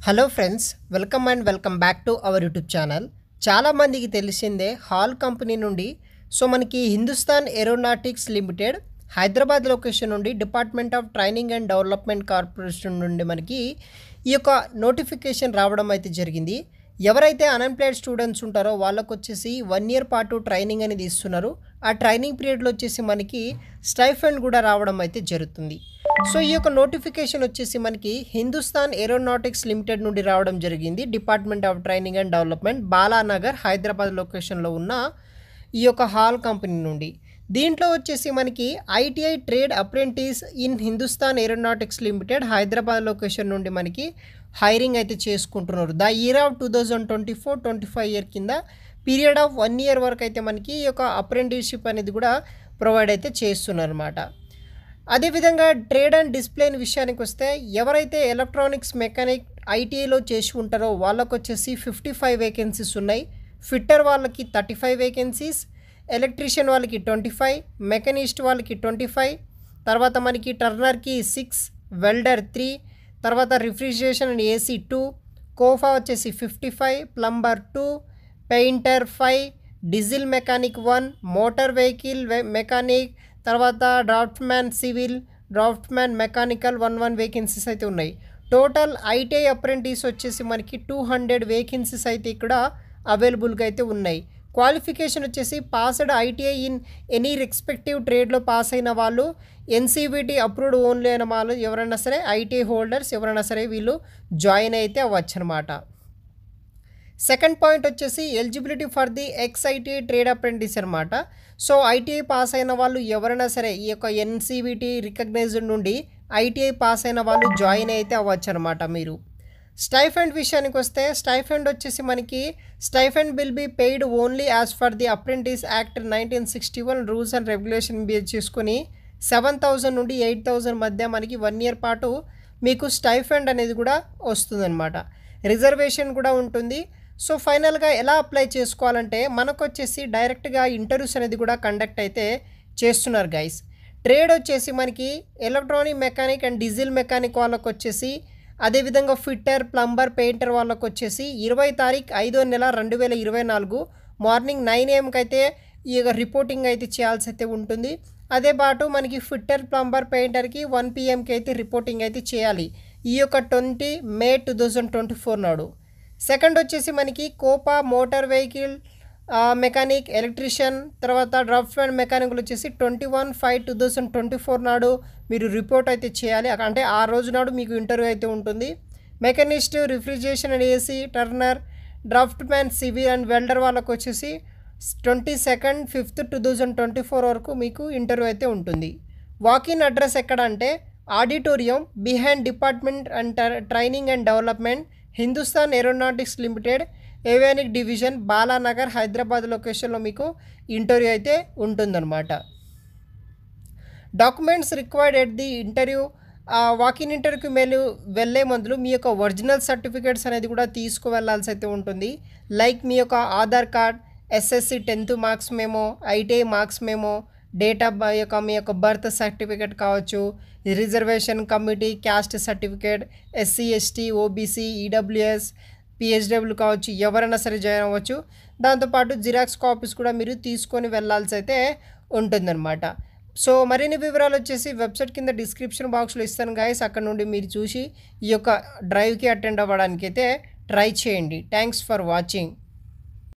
Hello friends, welcome back to our YouTube channel. చాలామందికి తెలిసిందే HAL company నుండి మనకి Hindustan Aeronautics Limited Hyderabad location నుండి department of training and development corporation నుండి మనకి ఈ యొక్క నోటిఫికేషన్ రావడం అయితే జరిగింది. ఎవరైతే అన్ఎంప్లాయిడ్ స్టూడెంట్స్ ఉంటారో వాళ్ళకు వచ్చేసి 1 ఇయర్ పాటు ట్రైనింగ్ అనేది ఇస్తున్నారు. ఆ ట్రైనింగ్ పీరియడ్లో వచ్చేసి మనకి స్టైఫండ్ కూడా రావడం అయితే జరుగుతుంది. ఈ యొక్క నోటిఫికేషన్ వచ్చేసి మనకి హిందుస్థాన్ ఏరోనాటిక్స్ లిమిటెడ్ నుండి రావడం జరిగింది. Department of training and development, Balanagar, Hyderabad లొకేషన్లో ఉన్న ఈ యొక్క హాల్ కంపెనీ నుండి. దీంట్లో వచ్చేసి మనకి ITI trade apprentice in Hindustan Aeronautics Limited Hyderabad location నుండి మనకి హైరింగ్ అయితే చేసుకుంటున్నారు. ద ఇయర్ ఆఫ్ 2024-25 ఇయర్ కింద పీరియడ్ ఆఫ్ 1 ఇయర్ వరకు అయితే మనకి ఈ యొక్క అప్రెంటిస్షిప్ అనేది కూడా ప్రొవైడ్ అయితే చేస్తున్నారు అన్నమాట. అదేవిధంగా ట్రేడ్ అండ్ డిస్ప్లే విషయానికి వస్తే ఎవరైతే ఎలక్ట్రానిక్స్ మెకానిక్ ఐటీఐలో చేసి ఉంటారో వాళ్ళకు వచ్చేసి 55 వేకెన్సీస్ ఉన్నాయి. ఫిట్టర్ వాళ్ళకి 35 వేకెన్సీస్, ఎలక్ట్రీషియన్ వాళ్ళకి 25, మెకానిస్ట్ వాళ్ళకి 25, తర్వాత మనకి టర్నర్కి 6, వెల్డర్ 3, తర్వాత రిఫ్రిజిరేషన్ అండ్ ఏసీ 2, కోఫా వచ్చేసి 55, plumber 2, painter 5, diesel mechanic 1, motor vehicle mechanic, తర్వాత డ్రాఫ్ట్మ్యాన్ సివిల్, డ్రాఫ్ట్మ్యాన్ మెకానికల్ 1 వేకెన్సీస్ అయితే ఉన్నాయి. టోటల్ ఐటీఐ అప్రెంటిస్ వచ్చేసి మనకి 200 వేకెన్సీస్ అయితే ఇక్కడ అవైలబుల్గా అయితే ఉన్నాయి. క్వాలిఫికేషన్ వచ్చేసి passed ITI in any respective ట్రేడ్లో పాస్ అయిన వాళ్ళు, ఎన్సీబీటీ అప్రూవ్డ్ ఓన్లీ అయిన వాళ్ళు ఎవరైనా సరే, ఐటీఐ హోల్డర్స్ ఎవరైనా సరే వీళ్ళు జాయిన్ అయితే అవ్వచ్చు అనమాట. సెకండ్ పాయింట్ వచ్చేసి eligibility for the ITI trade apprentice అనమాట. ఐటీఐ పాస్ అయిన వాళ్ళు ఎవరైనా సరే ఈ యొక్క ఎన్సీబీటీ రికగ్నైజ్డ్ నుండి ఐటీఐ పాస్ అయిన వాళ్ళు జాయిన్ అయితే అవ్వచ్చు అనమాట. మీరు స్టైఫండ్ విషయానికి వస్తే స్టైఫండ్ వచ్చేసి మనకి stipend will be paid only as per the apprentice act 1961 rules and regulation base చేసుకుని 7,000 నుండి 8,000 మధ్య మనకి 1 ఇయర్ పాటు మీకు స్టైఫండ్ అనేది కూడా వస్తుందన్నమాట. రిజర్వేషన్ కూడా ఉంటుంది. ఫైనల్గా ఎలా అప్లై చేసుకోవాలంటే మనకు వచ్చేసి డైరెక్ట్గా ఇంటర్వ్యూస్ అనేది కూడా కండక్ట్ అయితే చేస్తున్నారు గైస్. ట్రేడ్ వచ్చేసి మనకి electronic mechanic and diesel mechanic వాళ్ళకు వచ్చేసి, అదేవిధంగా ఫిట్టర్, ప్లంబర్, పెయింటర్ వాళ్ళకు వచ్చేసి 20 తారీఖు 5వ నెల 2024 మార్నింగ్ 9 AM అయితే ఈ రిపోర్టింగ్ అయితే చేయాల్సి అయితే ఉంటుంది. అదే పాటు మనకి ఫిట్టర్, ప్లంబర్, పెయింటర్కి 1 PM అయితే రిపోర్టింగ్ అయితే చేయాలి ఈ యొక్క 20 మే 2024 నాడు. సెకండ్ వచ్చేసి మనకి Copa, motor vehicle mechanic, electrician, తర్వాత డ్రాఫ్ట్మ్యాన్ మెకానిక్లు వచ్చేసి 21/5/2024 నాడు మీరు రిపోర్ట్ అయితే చేయాలి. అంటే ఆ రోజు నాడు మీకు ఇంటర్వ్యూ అయితే ఉంటుంది. Machinist, refrigeration and AC, turner, draftsman civil and welder వాళ్ళకు వచ్చేసి 22/5/2024 వరకు మీకు ఇంటర్వ్యూ అయితే ఉంటుంది. వాకిన్ అడ్రస్ ఎక్కడ అంటే auditorium behind department and training and development, Hindustan Aeronautics limited, avionic division, Balanagar, Hyderabad లొకేషన్లో మీకు ఇంటర్వ్యూ అయితే ఉంటుందన్నమాట. Documents required at the interview. Walk-in ఇంటర్వ్యూకి వెళ్ళే ముందు మీ యొక్క ఒరిజినల్ సర్టిఫికేట్స్ అనేది కూడా తీసుకువెళ్ళాల్సి అయితే ఉంటుంది. లైక్ మీ యొక్క Aadhaar card, SSC 10th marks memo, ITI marks memo, date of మీ యొక్క బర్త్ సర్టిఫికేట్ కావచ్చు, reservation committee caste certificate, SC, ST, OBC, EWS, PHW కావచ్చు, ఎవరైనా సరే జాయిన్ అవ్వచ్చు. దాంతోపాటు జిరాక్స్ కాపీస్ కూడా మీరు తీసుకొని వెళ్ళాల్సి అయితే ఉంటుందన్నమాట. మరిన్ని వివరాలు వచ్చేసి వెబ్సైట్ కింద డిస్క్రిప్షన్ బాక్స్లో ఇస్తాను గాయస్. అక్కడ నుండి మీరు చూసి ఈ యొక్క డ్రైవ్కి అటెండ్ అవ్వడానికి అయితే ట్రై చేయండి. Thanks for watching.